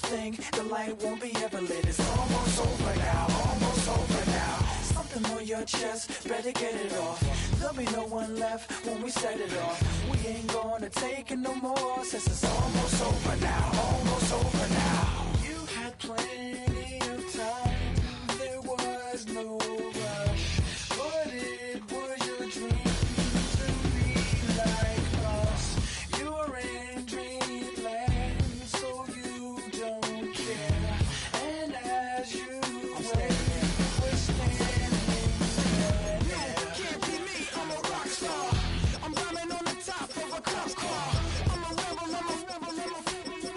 think the light won't be ever lit. It's almost over now, almost over now. Something on your chest, better get it off. There'll be no one left when we set it off. We ain't gonna take it no more, since it's almost over now, almost over now. You had plenty of time, there was no rush, but it was your dream to be like us. You're in dreamland, so you don't care. And as you wait, we're standing there. You can't be me, I'm a rock star. I'm rhyming on the top of a cop car. I'm a rebel, I'm a rebel, I'm a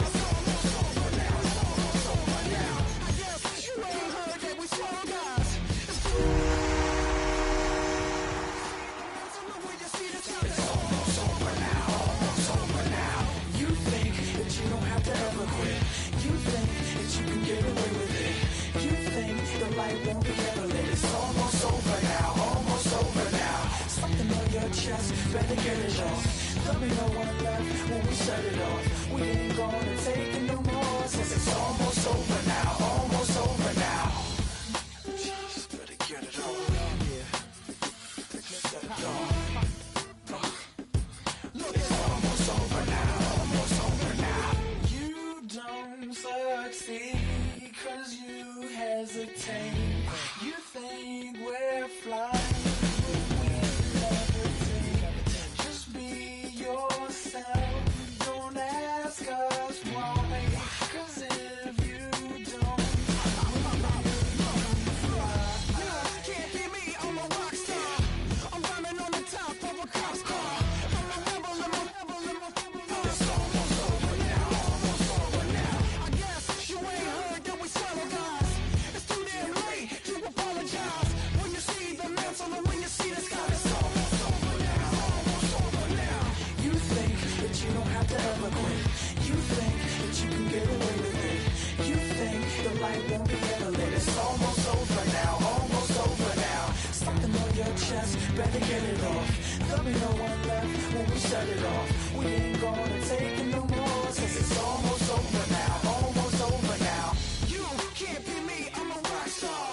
it's almost over now, it's almost over now. I guess you ain't heard that we swallow guys. It's almost over now, almost over now. You think that you don't have to ever quit. You think that you can get away with it. You think the light won't be ever lit. It's almost over now, almost over now. Something on your chest, better get it off. There'll be no one left when we set it off. We ain't gonna take it no more, since it's almost over now, almost over now. Just better get it off. Yeah, set it off. It's almost over now, almost over now. You don't succeed, cause you hesitate. You think we're flying, but we levitate. Just be yourself, don't ask us why. Cause if you don't, Can't be me, I'm a rock star. I'm rhyming on the top of a cop's car. I'm a rebel, I'm a rebel, I'm a it's almost over now, almost over now. I guess you ain't heard that we swallow guys. It's too damn late to apologize. When you see the mantle and when you see the sky, it's almost over now, almost over now. You think that you don't have to ever quit. You think that you can get away with it. You think the light won't be ever lit. It's almost over now, almost over now. Something on your chest, better get it off. There'll be no one left when we set it off. We ain't gonna take it no more, since it's almost over now, almost over now. You can't be me, I'm a rock star.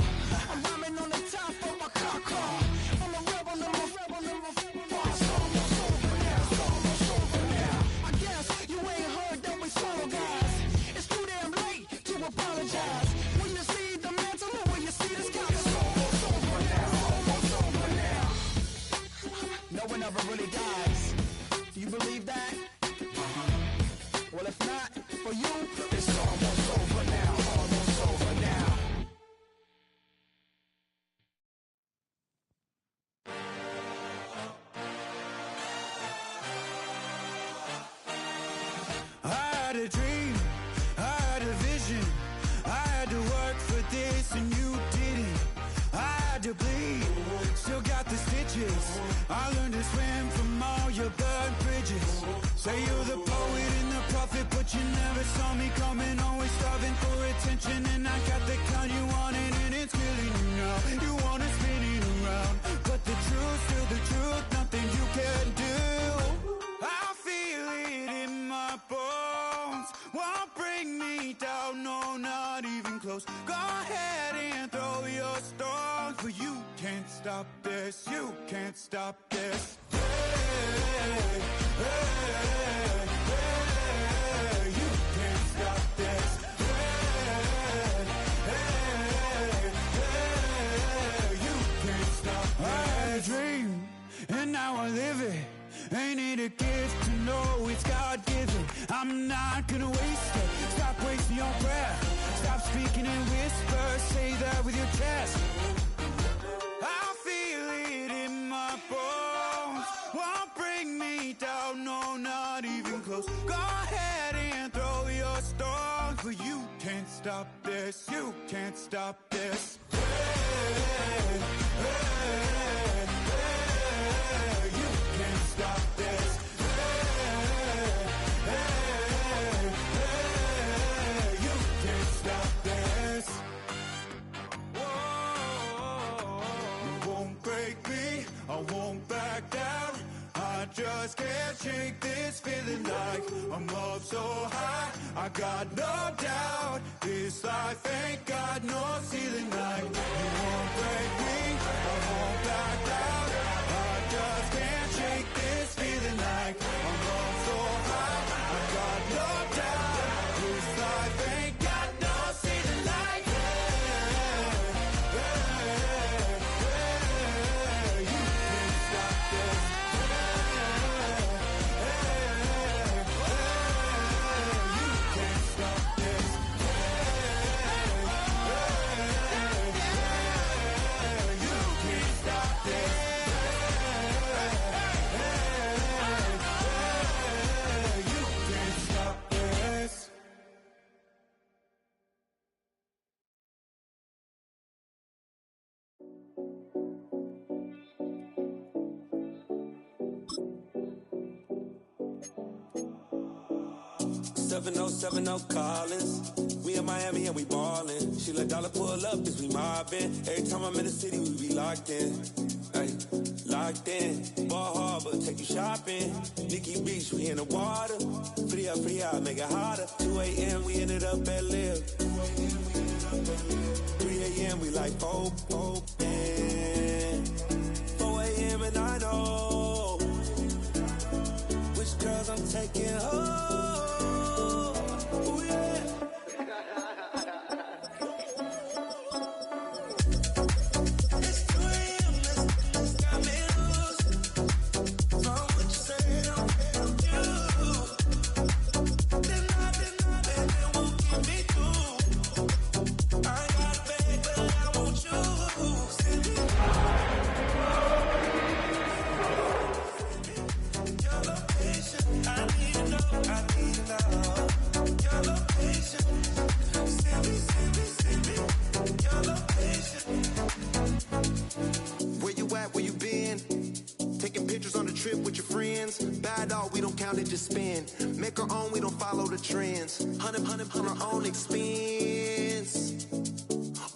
I'm rhyming on the top of a cop car. I'm a rebel, I'm a rebel, I'm a it's almost over now, it's almost over now. I guess you ain't heard that we swallow guys. It's too damn late to apologize. When you see the mantle and when you see the sky, it's almost over now, almost over now. No one ever really dies. Do you believe that? Well, if not, for you, It's almost over now, almost over now. I had a dream, I had a vision. I had to work for this and you didn't. I had to bleed, still got the stitches. I learned to swim from all your burned bridges. Say you're the poet and the prophet, but you never saw me coming. Always starving for attention, and I got the kind you wanted, and it's killing you now. You wanna spin it around, but the truth's still the truth. Nothing you can do. I feel it in my bones, won't bring me down, no, not even close. Go ahead and throw your stones, but you can't stop this, you can't stop this. Hey, hey, hey, you can't stop this. Hey, hey, hey, you can't stop this. I had a dream, and now I live it. Ain't it a gift to know it's God-given? I'm not gonna waste it. Stop wasting your breath. Stop speaking in whispers. Say that with your chest. I feel it in my bones, won't bring me down, no, not even close. Go ahead and throw your stones, but you can't stop this, you can't stop this. Hey, hey, hey, you can't stop this. Hey, hey, hey, you can't stop this. Whoa, you won't break me, I won't back down. I just can't shake this feeling like I'm up so high, I got no doubt. This life ain't got no ceiling like. You won't break me, I won't back down. I just can't shake this feeling like. I'm up so high, I got no doubt. This life ain't got no ceiling like. You can't stop this. Collins. We in Miami and we ballin'. She let dollar pull up as we mobbin'. Every time I'm in the city, we be locked in. Ay, locked in. Ball Harbor, take you shopping. Nikki Beach, we in the water. Free up, make it hotter. 2 a.m., we ended up at Live. 3 a.m., we like Pope, and 4 a.m. and I know which girls I'm taking home. Make our own, we don't follow the trends. 100 on our own expense.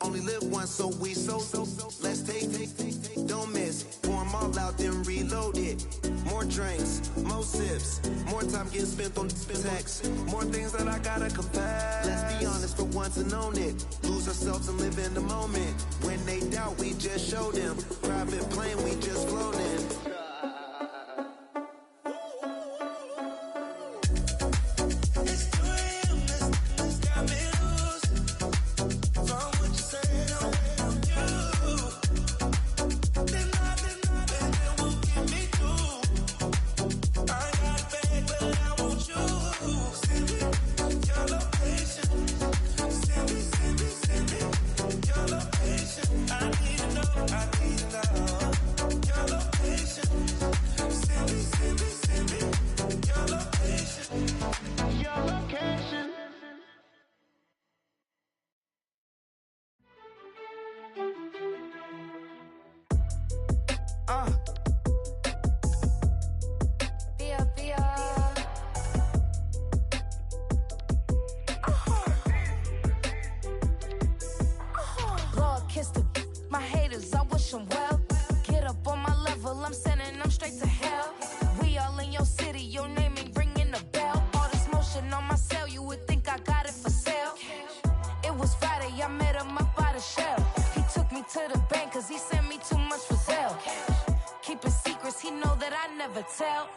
Only live once, so we so. Let's take. Don't miss. Pour them all out, then reload it. More drinks, more sips. More time getting spent on text. More things that I gotta confess. Let's be honest for once and own it. Lose ourselves and live in the moment. When they doubt, we just show them. Private plane, we just float in.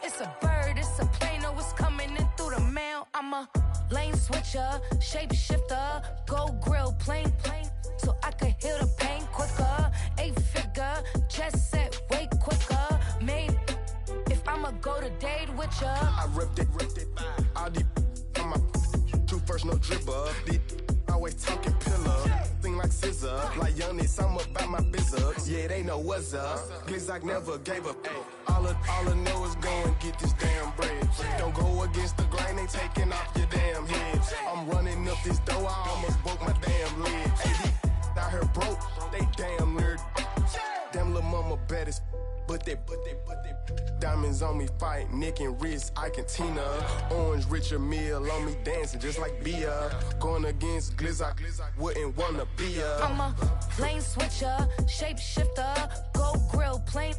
It's a bird, it's a plane, oh, it's coming in through the mail. I'm a lane switcher, shapeshifter, go grill, plane, so I could heal the pain quicker. 8-figure, jet set, way quicker. Made, if I'ma go to date with ya. I ripped it, all these on my true first, no dribber. These always talking pillar, thing like scissor. Like Youngest, I'm about my business. Yeah, they know what's up. Glizzock never gave up. All I know is go and get this damn bread. Don't go against the grain, they taking off your damn head. I'm running up this door, I almost broke my damn leg. Hey, out here broke, they damn nerd. Damn little mama bad as but they diamonds on me fight, neck and wrist, I can Tina. Orange Richard Mill on me dancing just like Bia. Going against Glizzock, wouldn't wanna be a. I'm a lane switcher, shapeshifter, go grill, plane,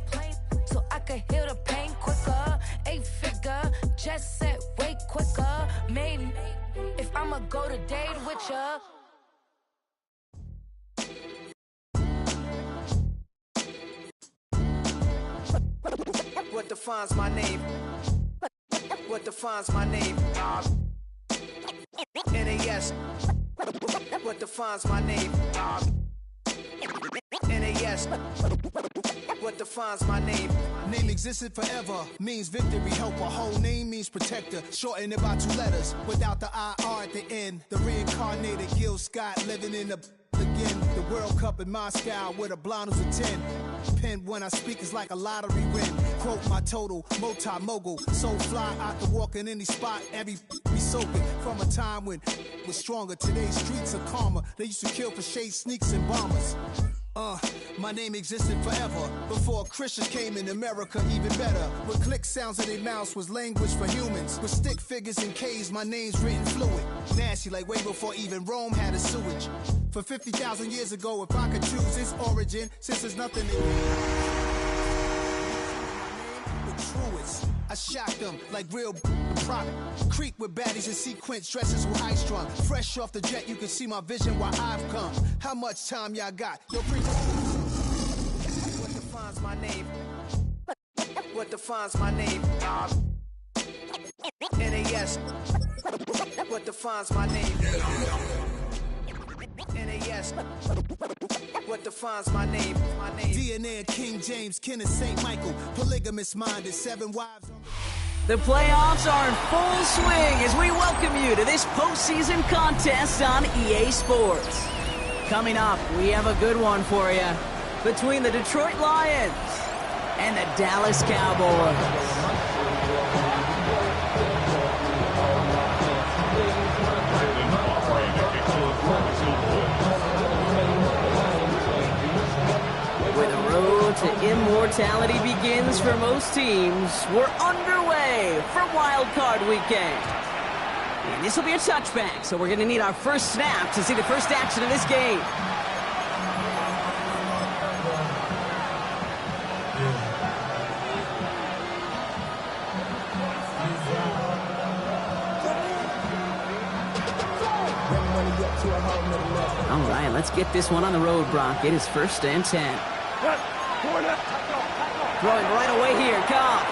so I could heal the pain quicker. 8-figure, jet set, way quicker. quicker. Maybe if I'ma go to date with ya. What defines my name? What defines my name? NAS. What defines my name? NAS. What defines my name? Name existed forever, means victory, helper. Whole name means protector, shortened it by 2 letters. Without the IR at the end, the reincarnated Gil Scott living in the again. The World Cup in Moscow with a blonde who's a 10. Pen when I speak is like a lottery win. Quote my total, multi-mogul. So fly out to walk in any spot, every be soaking. From a time when was stronger, today's streets are calmer. They used to kill for shade sneaks and bombers. My name existed forever. Before Christians came in America, even better. With click sounds in their mouths was language for humans. With stick figures and K's, my name's written fluid. Nasty like way before even Rome had a sewage. For 50,000 years ago, if I could choose its origin, since there's nothing in the truest. I shocked them like real prop. Creek with baddies and sequence dresses with high strung. Fresh off the jet, you can see my vision while I've come. How much time y'all got? Yo, what defines my name? What defines my name? NAS. What defines my name? NAS. What defines my name? My name. DNA of King James, kin of St. Michael. Polygamous minded, 7 wives. The playoffs are in full swing as we welcome you to this postseason contest on EA Sports. Coming up, we have a good one for you between the Detroit Lions and the Dallas Cowboys. Where the road to immortality begins for most teams, we're underway for Wild Card Weekend. And this will be a touchback, so we're going to need our first snap to see the first action of this game. All right, let's get this one on the road, Brock. It is 1st and 10. Throwing right away here, Goff.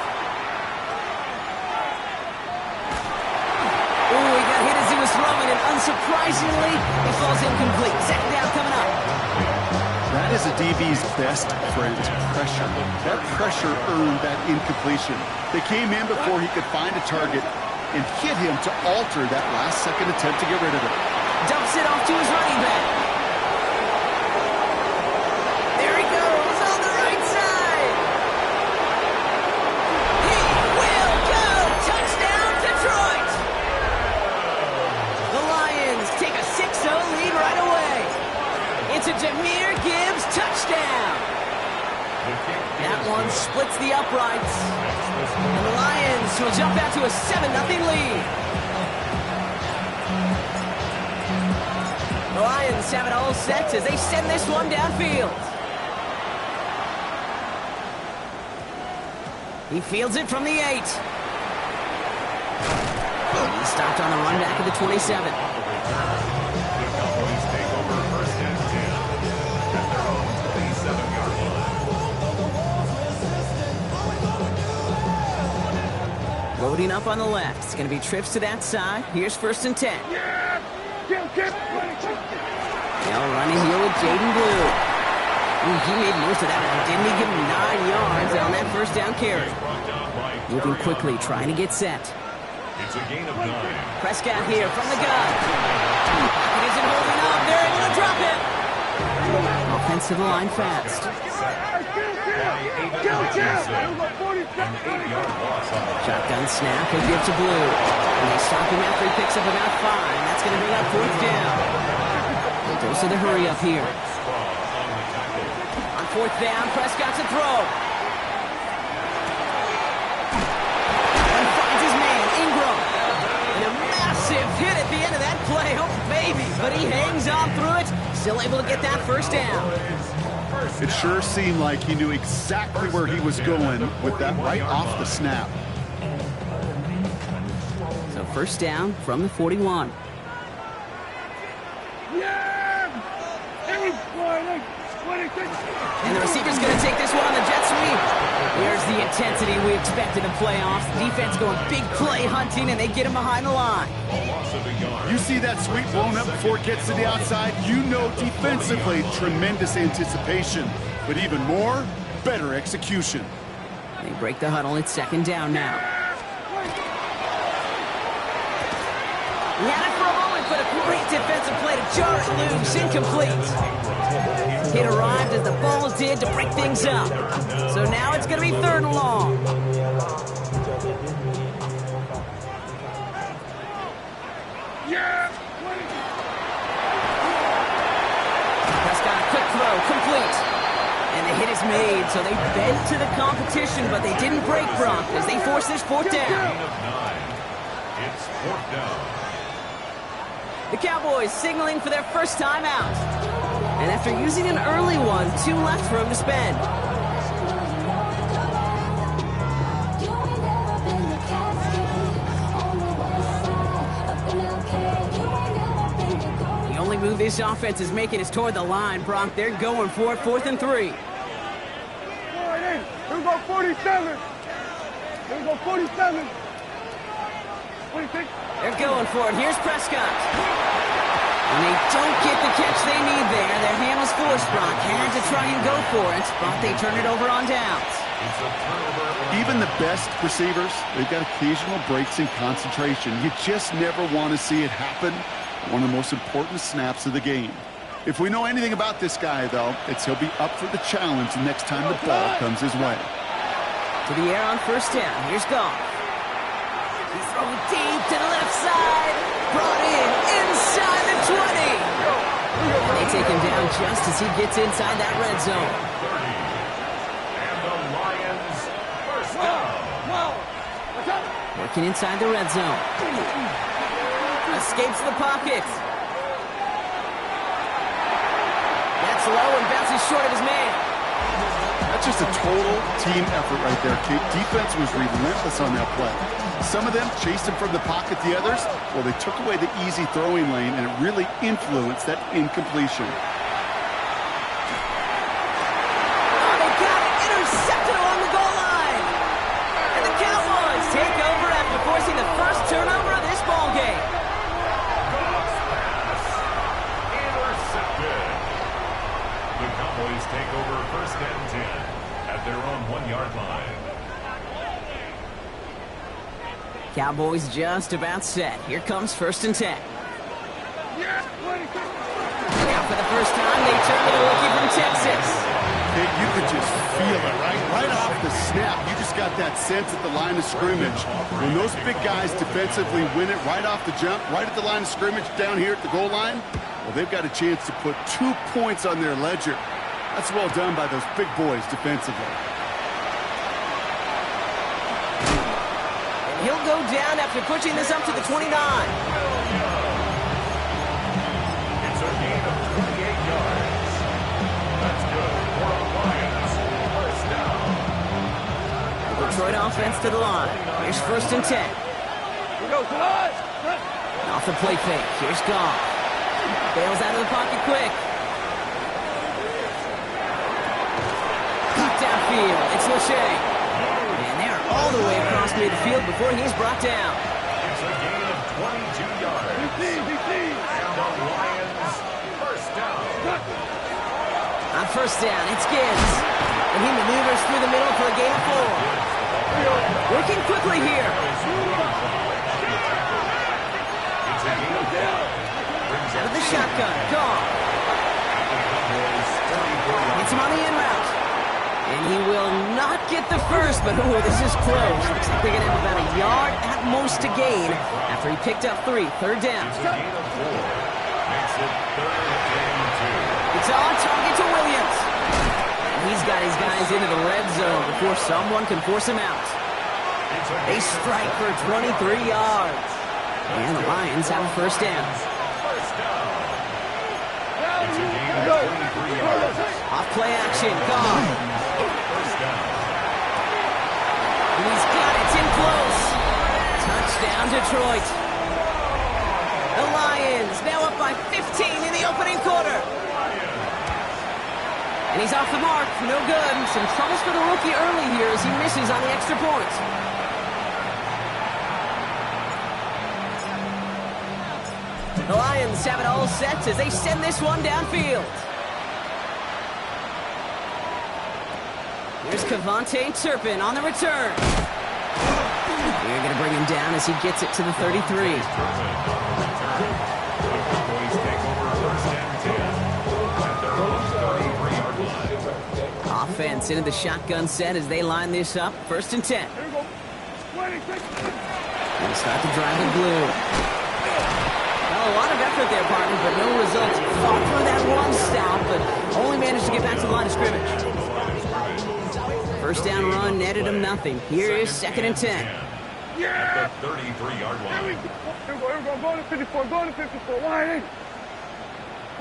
Ooh, he got hit as he was throwing, and unsurprisingly, he falls incomplete. Second down coming up. That is a DB's best friend, pressure. That pressure earned that incompletion. They came in before he could find a target and hit him to alter that last-second attempt to get rid of it. Dumps it off to his running back. There he goes on the right side. He will go. Touchdown, Detroit. The Lions take a 6-0 lead right away. It's a Jahmyr Gibbs touchdown. That one splits the uprights. And the Lions will jump out to a 7-0 lead. The Lions have it all set as they send this one downfield. He fields it from the 8. He stopped on the run back of the 27. Loading up on the left. It's going to be trips to that side. Here's 1st and 10. Now running here with Jaden Blue. Ooh, he made most of that one, didn't he? Give him 9 yards on that first down carry. Moving quickly, trying to get set. It's a gain of 9. Prescott here from the gun. It isn't holding up. They're able to drop it. Offensive line fast. Shotgun snap, he'll give to Blue. And they stop him after he picks up about 5. That's going to bring up 4th down. Goes to the hurry up here. On 4th down, Prescott to throw. And finds his man, Ingram. And a massive hit at the end of that play. Oh, baby. But he hangs on through it. Still able to get that first down. It sure seemed like he knew exactly where he was going with that right off the snap. So first down from the 41. And the receiver's going to take this one on the jet sweep. Here's the intensity we expect in the playoffs. The defense going big play hunting, and they get him behind the line. You see that sweep blown up before it gets to the outside, you know defensively, tremendous anticipation. But even more, better execution. They break the huddle. It's second down now. He had it for a moment, but a great defensive play to jar it loose. Incomplete. It arrived as the balls did to break things up. So now it's going to be third and long. Prescott, a quick throw, complete. And the hit is made, so they bent to the competition, but they didn't break Bronk as they force this fourth down. It's fourth down. The Cowboys signaling for their first time out. And after using an early one, 2 left for him to spend. The only move this offense is making is toward the line, Bronk. They're going for it, 4th and 3. Here we go, 47. Here we go, 47. 26. They're going for it. Here's Prescott. And they don't get the catch they need there. Their hand was forced, Bronk. Had to try and go for it, but they turn it over on downs. Even the best receivers, they've got occasional breaks in concentration. You just never want to see it happen. One of the most important snaps of the game. If we know anything about this guy, though, it's he'll be up for the challenge the next time the ball comes his way. To the air on first down. Here's Goff. He's throwing deep to the left side. Brought in inside the 20. And they take him down just as he gets inside that red zone. 30. And the Lions first down. Working inside the red zone. Escapes the pocket. That's low and bounces short of his man. That's just a total team effort right there, Kate. Defense was relentless on that play. Some of them chased him from the pocket. The others, well, they took away the easy throwing lane, and it really influenced that incompletion. Oh, they got it intercepted along the goal line. And the Cowboys take over after forcing the first turnover of this ball game. Intercepted. The Cowboys take over first and 10 at their own 1-yard line. Cowboys just about set. Here comes first and 10. Now for the first time, they turn to the rookie from Texas. Kate, you could just feel it, right? Right off the snap, you just got that sense at the line of scrimmage. When those big guys defensively win it right off the jump, right at the line of scrimmage down here at the goal line, well, they've got a chance to put 2 points on their ledger. That's well done by those big boys defensively. And he'll go down after pushing this up to the 29. It's a gain of 28 yards. That's good for the Lions. First down. The Detroit offense to the line. Here's first and 10. Here we go, tonight. Off the play fake. Here's Goff. Bails out of the pocket quick. Caught downfield. It's Lachey. And they're all the way across midfield before he's brought down. It's a gain of 22 yards. And the Lions first down. On first down, it's Gibbs. And he maneuvers through the middle for a gain of 4. Working quickly here. It's a gain of 5. Out of the shotgun. Goff. Hits him on the in route. And he will not get the first, but ooh, this is close. Looks like they're going to have about a yard at most to gain after he picked up 3. Third down. It's a gain of 4. Makes it 3rd and 2. It's on target to Williams. And he's got his guys into the red zone before someone can force him out. They strike for 23 yards. And the Lions have a first down. It's a gain of 23 yards. Off play action. Gone. First down. And he's got it. It's in close. Touchdown, Detroit. he's off the mark. No good. Some troubles for the rookie early here as he misses on the extra point. The Lions have it all set as they send this one downfield. Here's Kevontae Turpin on the return. They're going to bring him down as he gets it to the 33. Offense into the shotgun set as they line this up. 1st and 10. They'll start to drive the blue. Well, a lot of effort there, partner, but no results. Fought for that one stop, but only managed to get back to the line of scrimmage. 1st down run netted him nothing. Here is 2nd and 10. At the 33-yard line. Here we go. Go to 54. Go to 54. Line in.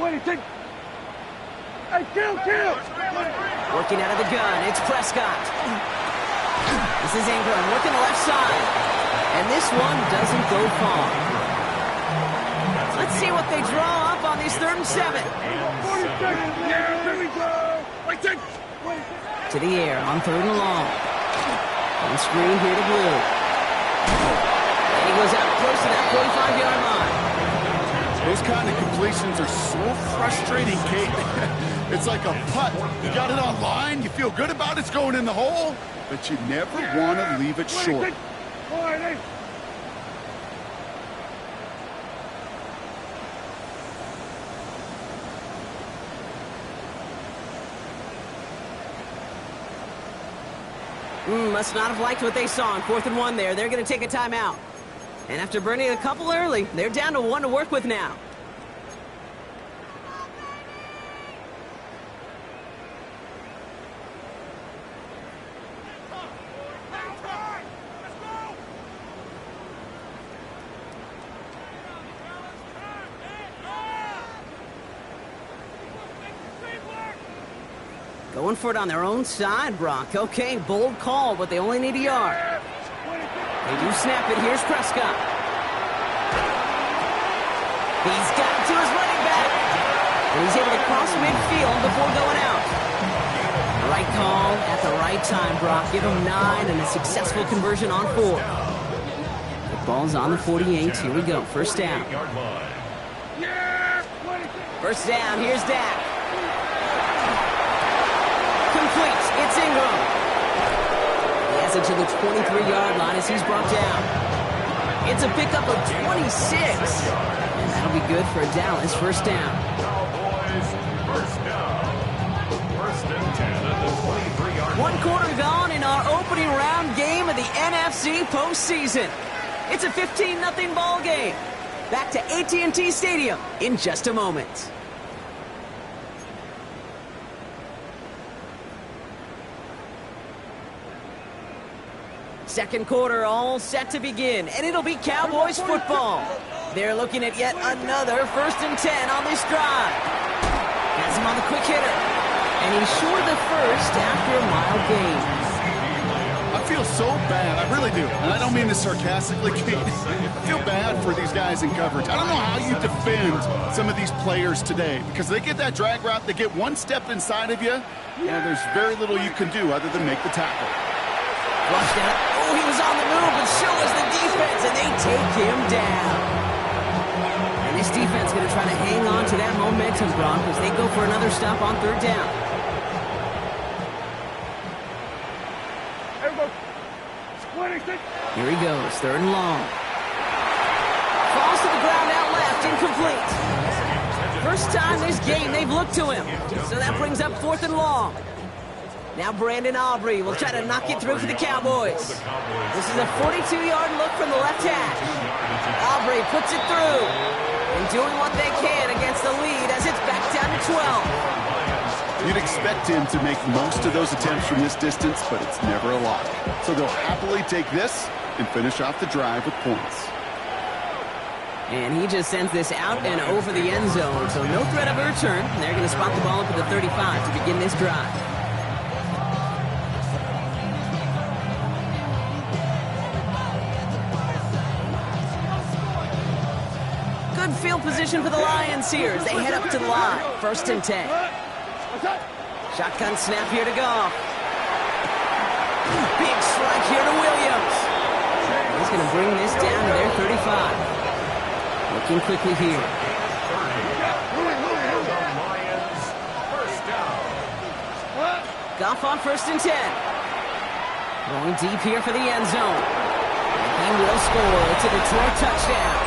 Wait, take. Hey, kill. Working out of the gun, it's Prescott. This is Ingram working the left side. And this one doesn't go far. Let's see what they draw up on these 3rd and 7. 40 seconds. Yeah, here we go. Wait, take. To the air on 3rd and long. On screen here to Blue. And he goes out close to that 45-yard line. Those kind of completions are so frustrating, Kate. It's like a putt. You got it on line, you feel good about it's going in the hole, but you never want to leave it short. Must not have liked what they saw on 4th and 1 there. They're going to take a timeout. And after burning a couple early, they're down to 1 to work with now. Going for it on their own side, Brock. Okay, bold call, but they only need a yard. They do snap it. Here's Prescott. He's got it to his running back. And he's able to cross midfield before going out. Right call at the right time, Brock. Give him 9 and a successful conversion on 4. The ball's on the 48. Here we go. 1st down. 1st down. Here's Dak. Complete. It's Ingram. He has it to the 23-yard line as he's brought down. It's a pickup of 26. And that'll be good for a Dallas 1st down. Cowboys, 1st down. 1st and 10 at the 23-yard line. 1 quarter gone in our opening round game of the NFC postseason. It's a 15-0 ball game. Back to AT&T Stadium in just a moment. Second quarter all set to begin, and it'll be Cowboys football. They're looking at yet another 1st and 10 on this drive. Has him on the quick hitter, and he's short of the first after a mild gain. I feel so bad, I really do, and I don't mean this sarcastically, Kate. I feel bad for these guys in coverage. I don't know how you defend some of these players today, because they get that drag route, they get one step inside of you, and there's very little you can do other than make the tackle. Flushed out. Oh, he was on the move, but so was the defense, and they take him down. And this defense going to try to hang on to that momentum, Brock, as they go for another stop on 3rd down. Here he goes, 3rd and long. Falls to the ground out left, incomplete. First time this game they've looked to him, so that brings up 4th and long. Now Brandon Aubrey will try to knock it through for the Cowboys. This is a 42-yard look from the left hash. Aubrey puts it through and doing what they can against the lead as it's back down to 12. You'd expect him to make most of those attempts from this distance, but it's never a lock. So they'll happily take this and finish off the drive with points. And he just sends this out and over the end zone, so no threat of a return. They're going to spot the ball up at the 35 to begin this drive. Good field position for the Lions here as they head up to the line. 1st and 10. Shotgun snap here to Goff. Big strike here to Williams. He's going to bring this down to their 35. Looking quickly here. Goff on 1st and 10. Going deep here for the end zone. He will score. It's a Detroit touchdown.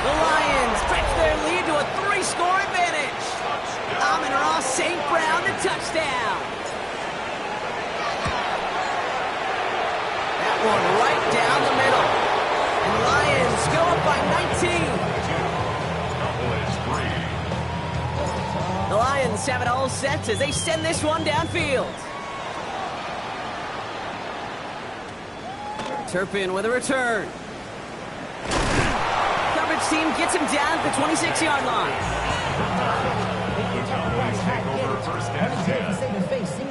The Lions stretch their lead to a 3-score advantage. Amon-Ra St. Brown the touchdown. That one right down the middle. And the Lions go up by 19. The Lions have it all set as they send this one downfield. Turpin with a return. Coverage team gets him down at the 26-yard line. Cowboys take over 1st and 10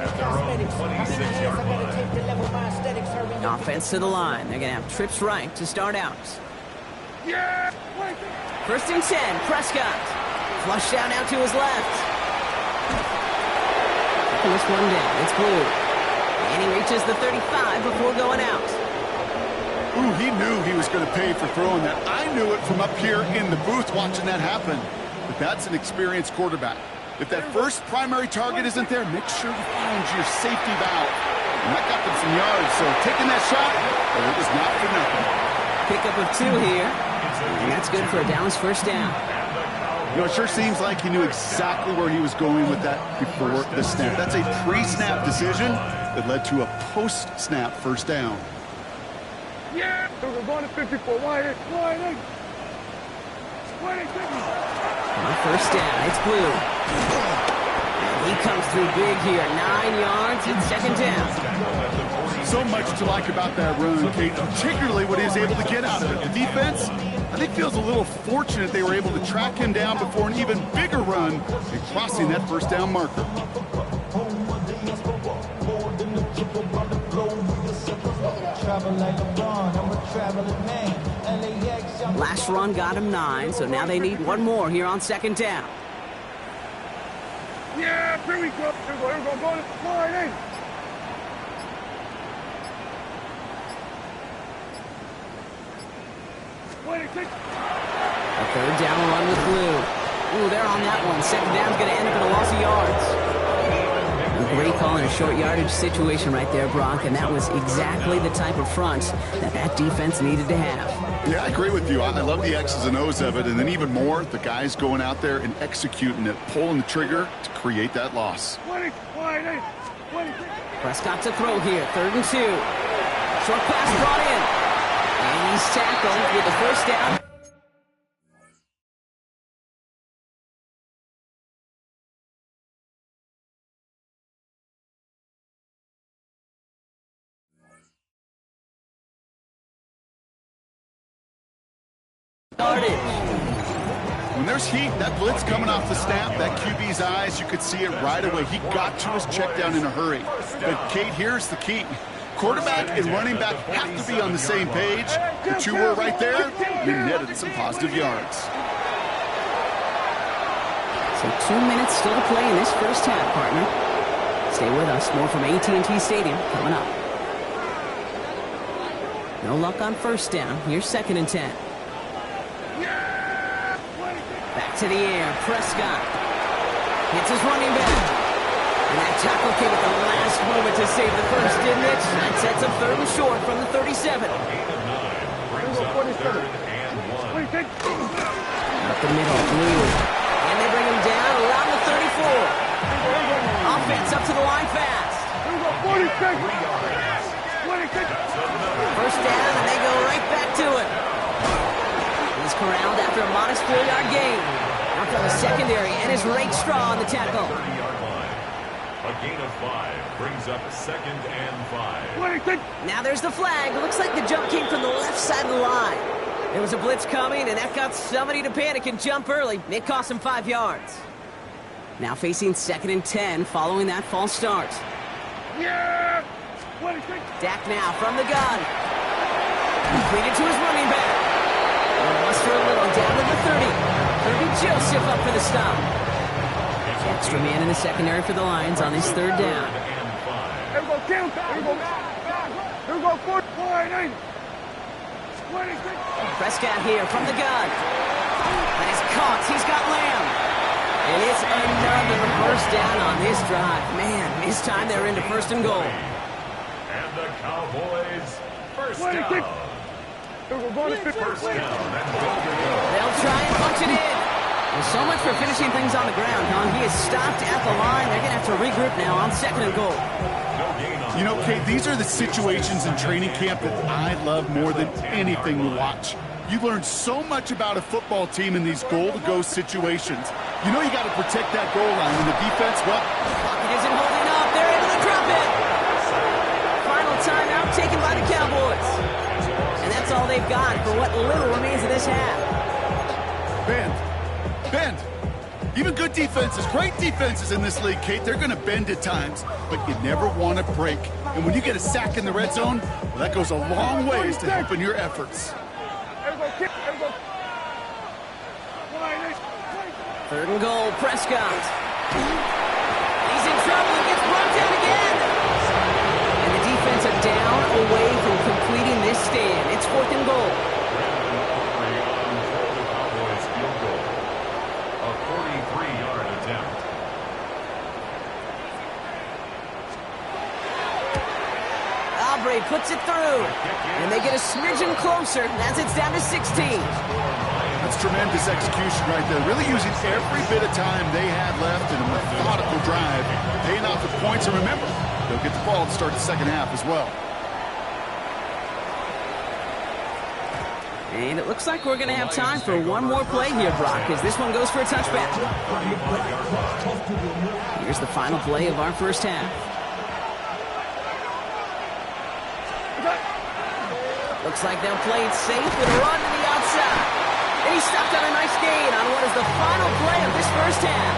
at their own 26-yard line. Offense to the line. They're going to have trips right to start out. 1st and 10. Prescott. Flush down out to his left. This one down. It's Blue. And he reaches the 35 before going out. Ooh, he knew he was going to pay for throwing that. I knew it from up here in the booth watching that happen. But that's an experienced quarterback. If that first primary target isn't there, make sure you find your safety valve. And that got them some yards, so taking that shot, well, it was not for nothing. Pickup of 2 here, and that's good for a Dallas 1st down. You know, it sure seems like he knew exactly where he was going with that before the snap. That's a pre-snap decision that led to a post-snap 1st down. Yeah, we're going to 54. Wide. On 1st down, it's Blue. And he comes through big here. 9 yards and 2nd down. So much to like about that run, Kate, particularly what he was able to get out of it. The defense, I think, feels a little fortunate they were able to track him down before an even bigger run and crossing that 1st down marker. Last run got him 9, so now they need one more here on 2nd down. Yeah, here we go. We're going to go to line. A 3rd down run with Blue. Ooh, they're on that one. 2nd down's going to end up in a loss of yards. A great call in a short yardage situation right there, Brock, and that was exactly the type of front that defense needed to have. Yeah, I agree with you. I love the X's and O's of it, and then even more, the guys going out there and executing it, pulling the trigger to create that loss. Prescott to throw here, 3rd and 2. Short pass brought in. And he's tackled with the 1st down. When there's heat, that blitz coming off the snap, that QB's eyes, you could see it right away. He got to his check down in a hurry. But, Kate, here's the key. Quarterback and running back have to be on the same page. The 2 were right there. They netted some positive yards. So 2 minutes still to play in this 1st half, partner. Stay with us. More from AT&T Stadium coming up. No luck on 1st down. Here's 2nd and 10. Back to the air. Prescott hits his running back. And that tackle came at the last moment to save the 1st, didn't it? That sets up 3rd and short from the 37. Up the middle, Blue. And they bring him down around the 34. Offense up to the line fast. 1st down, and they go right back to it. He's corralled after a modest 4-yard gain. Out from the secondary, and is Rake Straw on the tackle. A gain of 5 brings up 2nd and 5. Now there's the flag. Looks like the jump came from the left side of the line. There was a blitz coming, and that got somebody to panic and jump early. It cost him 5 yards. Now facing 2nd and 10 following that false start. Dak now from the gun. Completed to his running back. Lost for a little, down to the 30. Kirby Joseph up for the stop. Extra man in the secondary for the Lions on this third down. Here we go, count. Here we go. Here we go, 4, 8, 26. Prescott here from the gun. And it's caught. He's got Lamb. And it's another first down on this drive. Man, this time they're into first and goal. And the Cowboys first down. First down and goal to go. They'll try and punch it in. Well, so much for finishing things on the ground, huh? He is stopped at the line. They're going to have to regroup now on second and goal. You know, Kate, these are the situations in training camp that I love more than anything to watch. You learn so much about a football team in these goal-to-go situations. You know you got to protect that goal line, and the defense, well... Pocket isn't holding up. They're able to drop it. Final timeout taken by the Cowboys. And that's all they've got for what little remains of this half. Bend. Even good defenses, great defenses in this league, Kate, they're going to bend at times, but you never want to break. And when you get a sack in the red zone, well, that goes a long ways to helping your efforts. Third and goal, Prescott. He's in trouble and gets brought down again. And the defense are down away from completing this stand. It's fourth and goal. A 43-yard attempt. Aubrey puts it through. And they get a smidgen closer as it's down to 16. That's tremendous execution right there. Really using every bit of time they had left in a methodical drive. Paying off with points. And remember, they'll get the ball to start the second half as well. And it looks like we're going to have time for one more play here, Brock, as this one goes for a touchback. Here's the final play of our first half. Looks like they'll play it safe with a run to the outside. And he stopped on a nice gain on what is the final play of this first half.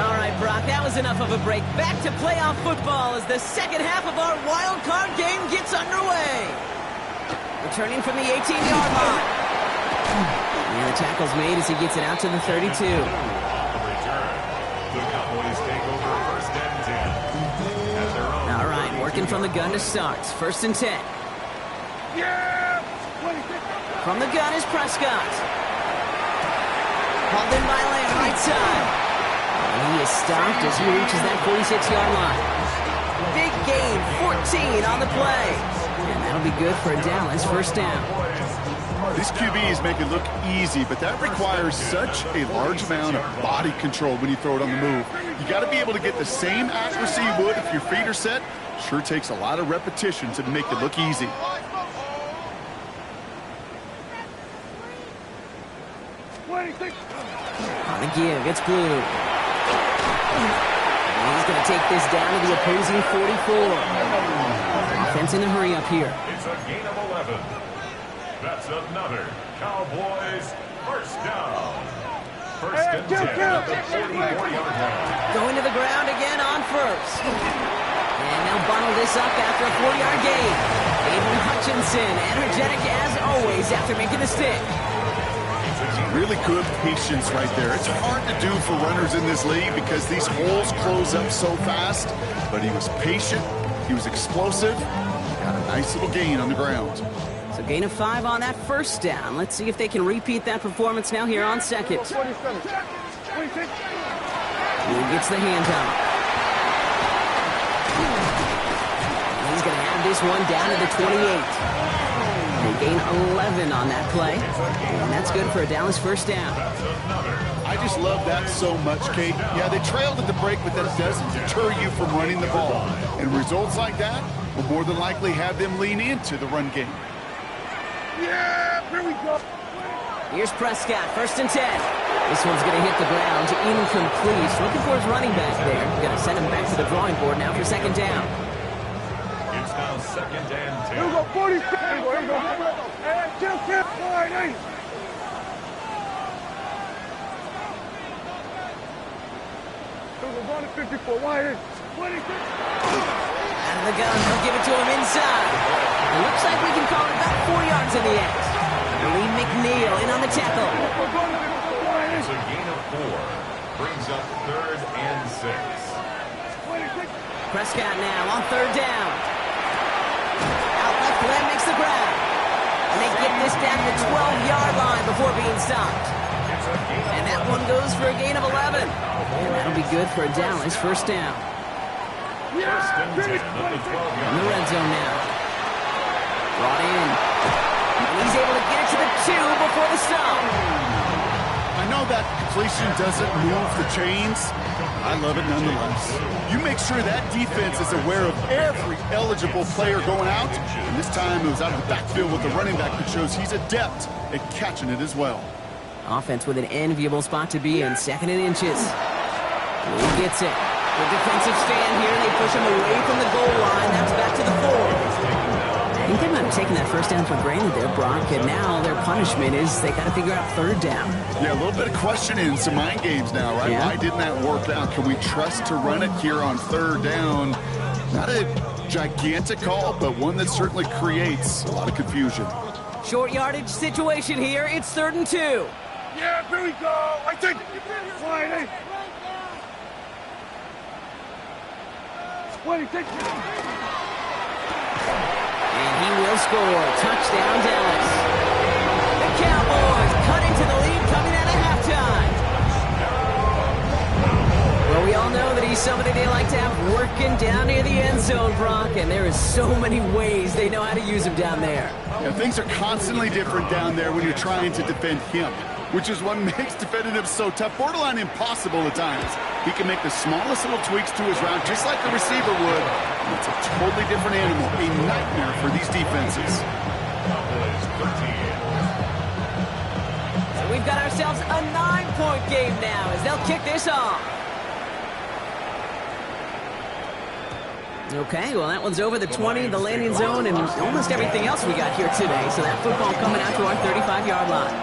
All right, Brock, that was enough of a break. Back to playoff football as the second half of our wild card game gets underway. Returning from the 18-yard line. And the tackle's made as he gets it out to the 32. The Cowboys take over first and 10. At their own. All right, working from the gun to start. First and 10. From the gun is Prescott. Hauled in by Lamb, right side. And he is stopped as he reaches that 46-yard line. Big gain, 14 on the play. And that'll be good for a Dallas first down. These QBs make it look easy, but that requires such a large amount of body control when you throw it on the move. You got to be able to get the same accuracy you would if your feet are set. Sure takes a lot of repetition to make it look easy. On the give, it's Blue. And he's going to take this down to the opposing 44. Offense in a hurry up here. It's a gain of 11. That's another Cowboys first down. First and 10 at the 44-yard line. Going to the ground again on first. And they'll bundle this up after a 4-yard gain. Aiden Hutchinson, energetic as always after making the stick. Really good patience right there. It's hard to do for runners in this league because these holes close up so fast. But he was patient. He was explosive. Got a nice little gain on the ground. So gain of 5 on that first down. Let's see if they can repeat that performance now here on second. He gets the handoff. He's going to have this one down to the 28. They gain 11 on that play. And that's good for a Dallas first down. I just love that so much, Kate. Yeah, they trailed at the break, but that doesn't deter you from running the ball. And results like that will more than likely have them lean into the run game. Yeah, here we go. Here's Prescott, first and 10. This one's going to hit the ground, incomplete. Looking for his running back there. Going to send him back to the drawing board now for second down. It's now second and 10. Here we go, 46. Here we go. Hey, chill, wide 8. Here we go, 54, wide 8. 26. Out of In the gun, they'll give it to him inside. It looks like we can call it about 4 yards in the end. Lee McNeil in on the tackle. It's a gain of 4. Brings up 3rd and 6. Prescott now on 3rd down. Out left, Glenn makes the grab. And they get this down to the 12-yard line before being stopped. And that one goes for a gain of 11. And that'll be good for a Dallas first down. First and 10 at the 12-yard In the red zone now. Brought in. And he's able to get it to the 2 before the stop. I know that completion doesn't move the chains. I love it nonetheless. You make sure that defense is aware of every eligible player going out. And this time it was out of the backfield with the running back that shows he's adept at catching it as well. Offense with an enviable spot to be in, 2nd and inches. Lee gets it. The defensive stand here, they push him away from the goal line. That's back to the 4. I think they might have taken that first down for granted there, Brock, and now their punishment is they got to figure out 3rd down. Yeah, a little bit of questioning, some mind games now, right? Yeah. Why didn't that work out? Can we trust to run it here on 3rd down? Not a gigantic call, but one that certainly creates a lot of confusion. Short yardage situation here. It's 3rd and 2. Yeah, here we go. I think. Sliding. 26. And he will score. Touchdown, Dallas. The Cowboys cut into the lead coming out of halftime. Well, we all know that he's somebody they like to have working down near the end zone, Brock, and there is so many ways they know how to use him down there. Yeah, things are constantly different down there when you're trying to defend him, which is what makes defending him so tough, borderline impossible at times. He can make the smallest little tweaks to his route, just like a receiver would. And it's a totally different animal, a nightmare for these defenses. So we've got ourselves a 9-point game now as they'll kick this off. Okay, well, that one's over the 20, the landing zone, and almost everything else we got here today. So that football coming out to our 35-yard line.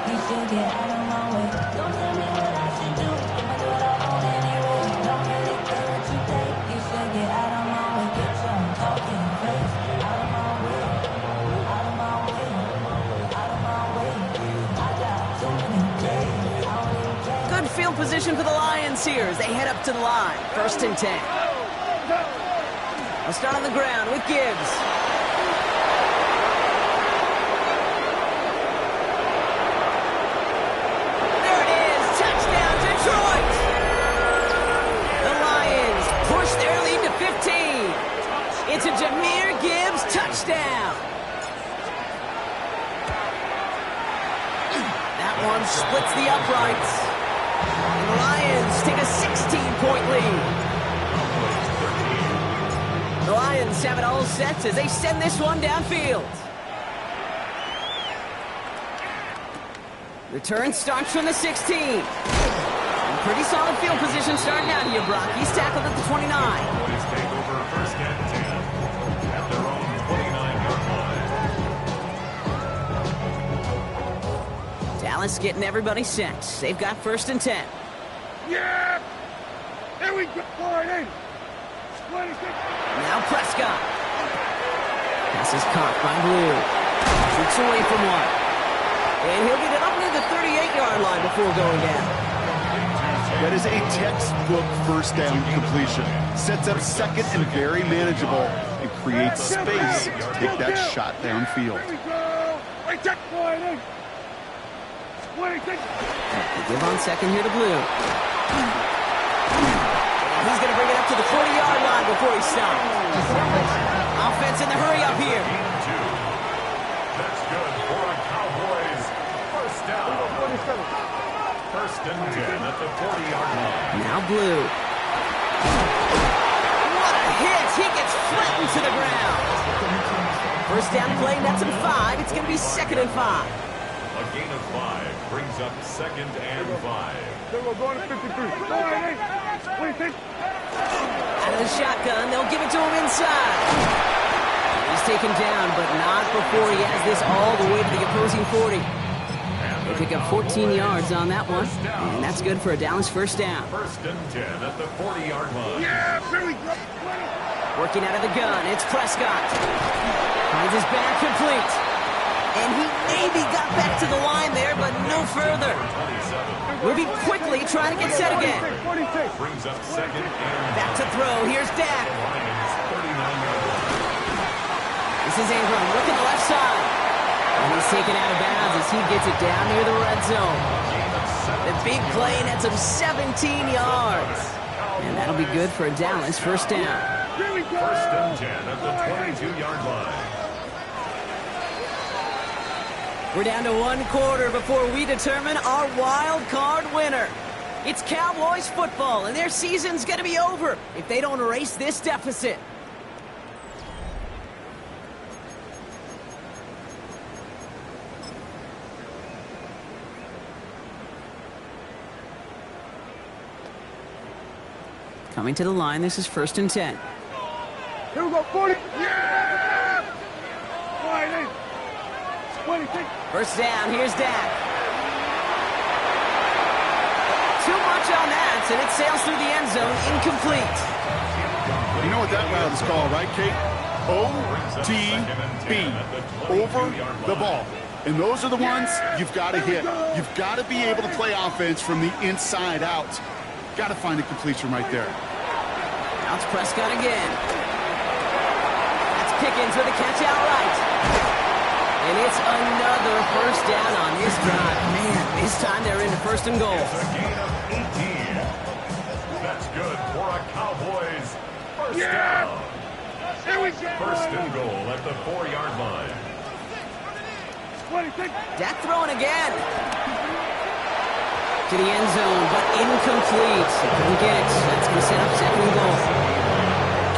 Good field position for the Lions here as they head up to the line. 1st and 10. We'll start on the ground with Gibbs. There it is. Touchdown, Detroit. The Lions push their lead to 15. It's a Jahmyr Gibbs touchdown. That one splits the uprights. And the Lions take a 16-point lead. The Lions have it all set as they send this one downfield. Return starts from the 16. And pretty solid field position starting out here, Brock. He's tackled at the 29. Boys take over 1st and 10 at their own 29-yard line. Dallas getting everybody set. They've got 1st and 10. Yeah! Here we go. 40. 26. Now Prescott. Pass is caught by Blue. Shoots away from one. And he'll get it up near the 38-yard line before going down. That is a textbook 1st down completion. Sets up 2nd and very manageable and creates space to take that shot downfield. Here we go. I check 40. 26. They give on 2nd here to Blue. He's going to bring it up to the 40-yard line before he stops. Offense in the hurry up here. That's good for a Cowboys first down. 1st and 10 at the 40-yard line. Now Blue. What a hit! He gets flattened to the ground. First down play, nets him 5. It's going to be 2nd and 5. A gain of 5 brings up 2nd and 5. Then we're going to 53. 26. Out of the shotgun, they'll give it to him inside. He's taken down, but not before he has this all the way to the opposing 40. They pick up 14 yards on that one, and that's good for a Dallas first down. 1st and 10 at the 40-yard line. Yeah, here we go. Working out of the gun, it's Prescott. Finds his back complete. And he maybe got back to the line there, but no further. Moving quickly, trying to get set again. Brings up second and Back to throw, here's Dak. This is Ingram, looking the left side. And he's taken out of bounds as he gets it down near the red zone. The big play nets him 17 yards. And that'll be good for a Dallas first down. First and 10 at the 22-yard line. We're down to one quarter before we determine our wild card winner. It's Cowboys football, and their season's going to be over if they don't erase this deficit. Coming to the line, this is first and 10. Here we go, 40. Yeah! 20. First down, here's Dak. Too much on that, and it sails through the end zone, incomplete. You know what that route is called, right, Kate? OTB, over the ball. And those are the ones you've got to hit. You've got to be able to play offense from the inside out. Got to find a completion right there. Now it's Prescott again. That's Pickens with a catch outright. And it's another first down on this drive. Man, this time they're into first and goal. It's a gain of 18. That's good for a Cowboys first down. First and goal at the 4-yard line. Dak throwing again. To the end zone, but incomplete. Couldn't get it. That's going to set up second and goal.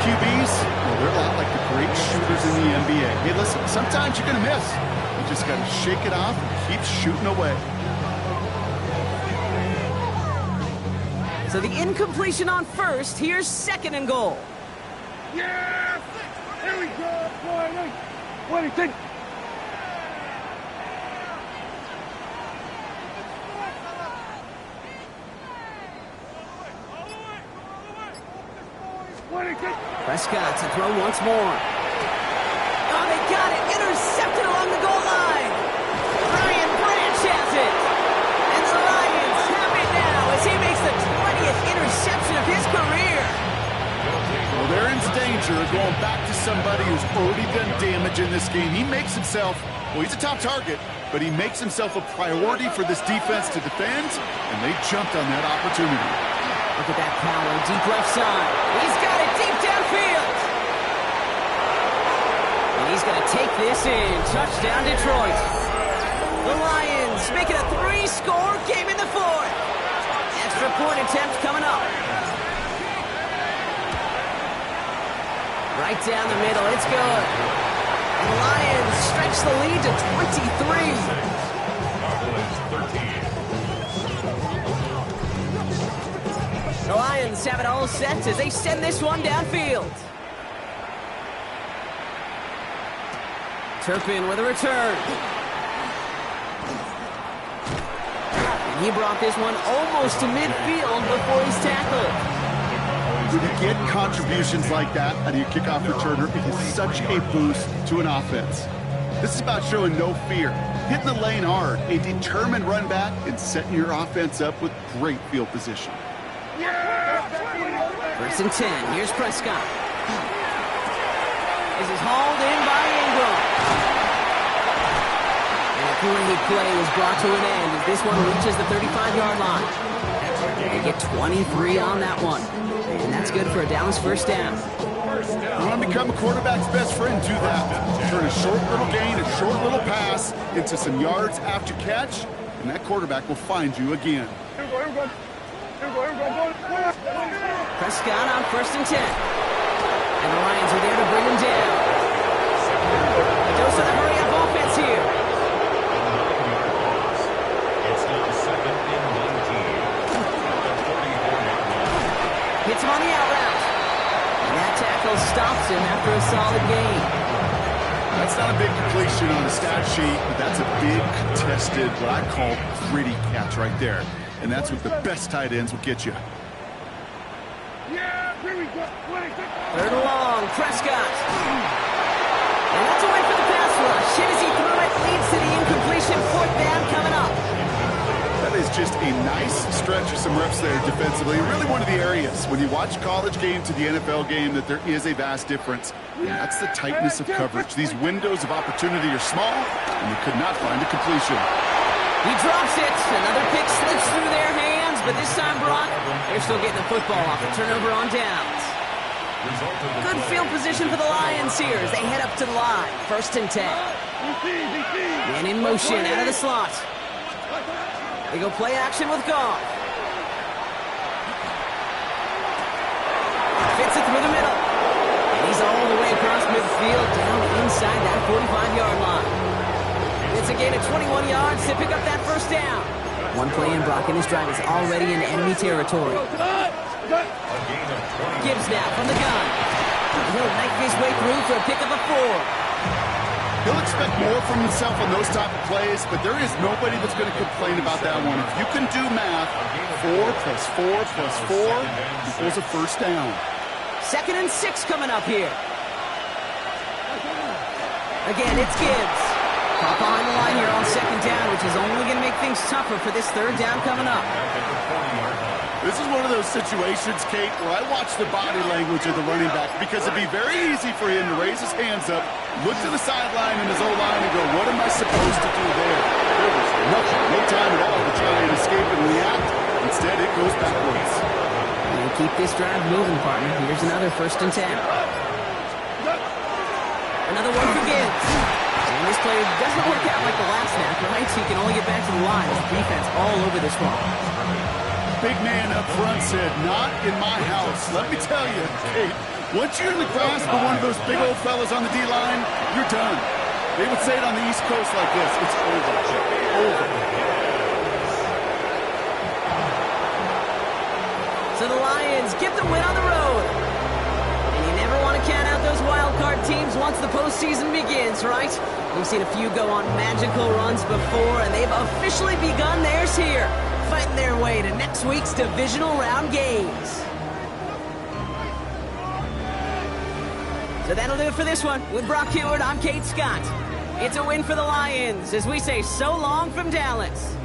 QBs, well, they're a lot like the great shooters in the NBA. Hey, listen, sometimes you're going to miss. You just got to shake it off and keep shooting away. So the incompletion on first. Here's second and goal. Yes! Here we go. 20. Prescott to throw once more. Oh, they got it. Intercepted along the goal line. Brian Branch has it. And the Lions have it now as he makes the 20th interception of his career. Well, they're in danger of going back to somebody who's already done damage in this game. He makes himself, well, he's a top target, but he makes himself a priority for this defense to defend, and they jumped on that opportunity. Look at that power, deep left side. He's got it deep downfield. And he's going to take this in. Touchdown, Detroit. The Lions make it a 3-score game in the fourth. Extra point attempt coming up. Right down the middle, it's good. And the Lions stretch the lead to 23. The Lions have it all set as they send this one downfield. Turpin with a return. And he brought this one almost to midfield before he's tackled. When you get contributions like that out of your kickoff returner, it is such a boost to an offense. This is about showing no fear, hitting the lane hard, a determined run back, and setting your offense up with great field position. First and 10. Here's Prescott. This is hauled in by Ingram. And a great play was brought to an end as this one reaches the 35-yard line. They get 23 on that one. And that's good for a Dallas first down. You want to become a quarterback's best friend, do that. Turn a short little gain, a short little pass into some yards after catch, and that quarterback will find you again. Prescott on first and 10. And the Lions are there to bring him down. A dose of the hurry-up offense here. It's now second and 19. Hits him on the out route. And that tackle stops him after a solid gain. That's not a big completion on the stat sheet, but that's a big contested, what I call gritty catch right there. And that's what the best tight ends will get you. Yeah, here we Third and long, Prescott. And that's a win for the pass rush. Hit as he threw it, leads to the incompletion. Fourth down coming up. That is just a nice stretch of some reps there defensively. Really one of the areas when you watch college game to the NFL game that there is a vast difference. And that's the tightness of coverage. These windows of opportunity are small, and they could not find a completion. He drops it. Another pick slips through their hands, but this time, Brock, they're still getting the football off the turnover on downs. Good field position for the Lions here as they head up to the line. 1st and 10. Man in motion out of the slot. They go play action with Goff. Fits it through the middle. And he's all the way across midfield down inside that 45-yard line. It's a gain of 21 yards to pick up that first down. One play in, Brock, and his drive is already in enemy territory. Gibbs now from the gun. He'll make his way through for a pickup of 4. He'll expect more from himself on those type of plays, but there is nobody that's going to complain about that one. If you can do math, 4 plus 4 plus 4 equals a first down. 2nd and 6 coming up here. Again, it's Gibbs. Pop behind the line here on 2nd down, which is only going to make things tougher for this 3rd down coming up. This is one of those situations, Kate, where I watch the body language of the running back because it'd be very easy for him to raise his hands up, look to the sideline in his O-line and go, what am I supposed to do there? There was nothing, no time at all to try and escape and react. Instead, it goes backwards. And keep this drive moving, partner. Here's another 1st and 10. Another one for Gibbs. And this play doesn't work out like the last snap, right? So he can only get back to the line. His defense all over this one. Big man up front said, not in my house. Let me tell you, Kate, once you're in the grasp of one of those big old fellas on the D-line, you're done. They would say it on the East Coast like this. It's over. Over. So the Lions get the win on the road. And you never want to count out those wild card teams once the postseason begins, right? We've seen a few go on magical runs before, and they've officially begun theirs here, fighting their way to next week's divisional round games. So that'll do it for this one. With Brock Huard, I'm Kate Scott. It's a win for the Lions as we say so long from Dallas.